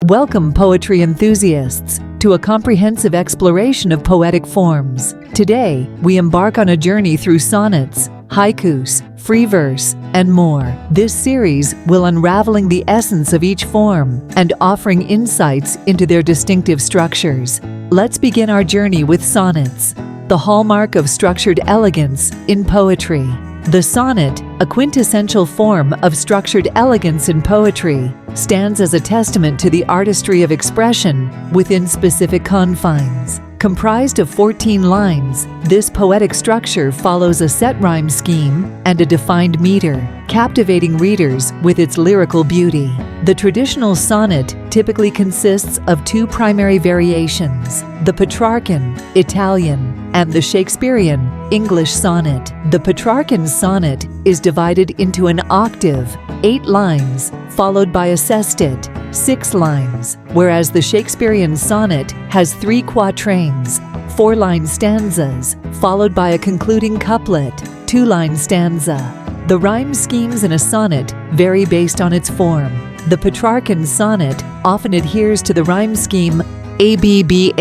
Welcome, poetry enthusiasts, to a comprehensive exploration of poetic forms. Today, we embark on a journey through sonnets, haikus, free verse, and more. This series will unraveling the essence of each form and offering insights into their distinctive structures. Let's begin our journey with sonnets, the hallmark of structured elegance in poetry. The sonnet, a quintessential form of structured elegance in poetry, stands as a testament to the artistry of expression within specific confines. Comprised of 14 lines, this poetic structure follows a set rhyme scheme and a defined meter, captivating readers with its lyrical beauty. The traditional sonnet typically consists of two primary variations: the Petrarchan, Italian, and the Shakespearean, English sonnet. The Petrarchan sonnet is divided into an octave, 8 lines, followed by a sestet, 6 lines, whereas the Shakespearean sonnet has 3 quatrains, 4-line stanzas, followed by a concluding couplet, 2-line stanza. The rhyme schemes in a sonnet vary based on its form. The Petrarchan sonnet often adheres to the rhyme scheme ABBA,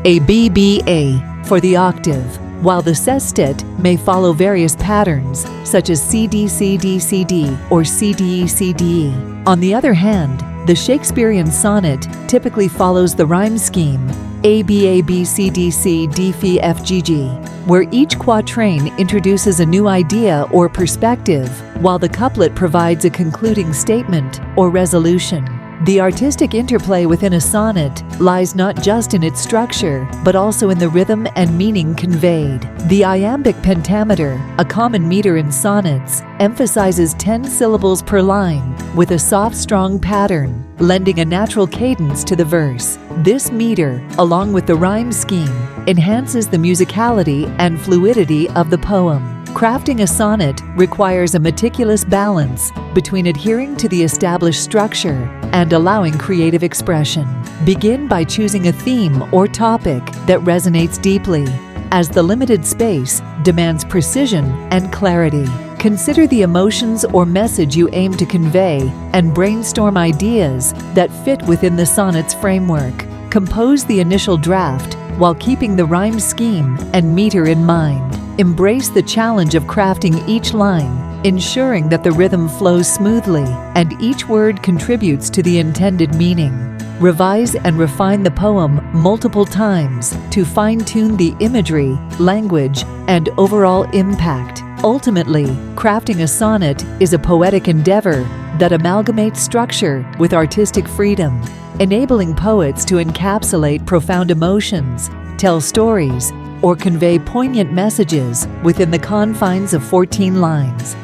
ABBA for the octave, while the sestet may follow various patterns such as CD-CD-CD or CDE-CDE. On the other hand, the Shakespearean sonnet typically follows the rhyme scheme ABABCDC-DFGG, where each quatrain introduces a new idea or perspective, while the couplet provides a concluding statement or resolution. The artistic interplay within a sonnet lies not just in its structure, but also in the rhythm and meaning conveyed. The iambic pentameter, a common meter in sonnets, emphasizes 10 syllables per line, with a soft, strong pattern, lending a natural cadence to the verse. This meter, along with the rhyme scheme, enhances the musicality and fluidity of the poem. Crafting a sonnet requires a meticulous balance between adhering to the established structure and allowing creative expression. Begin by choosing a theme or topic that resonates deeply, as the limited space demands precision and clarity. Consider the emotions or message you aim to convey and brainstorm ideas that fit within the sonnet's framework. Compose the initial draft while keeping the rhyme scheme and meter in mind. Embrace the challenge of crafting each line, ensuring that the rhythm flows smoothly and each word contributes to the intended meaning. Revise and refine the poem multiple times to fine-tune the imagery, language, and overall impact. Ultimately, crafting a sonnet is a poetic endeavor that amalgamates structure with artistic freedom, enabling poets to encapsulate profound emotions, tell stories, or convey poignant messages within the confines of 14 lines.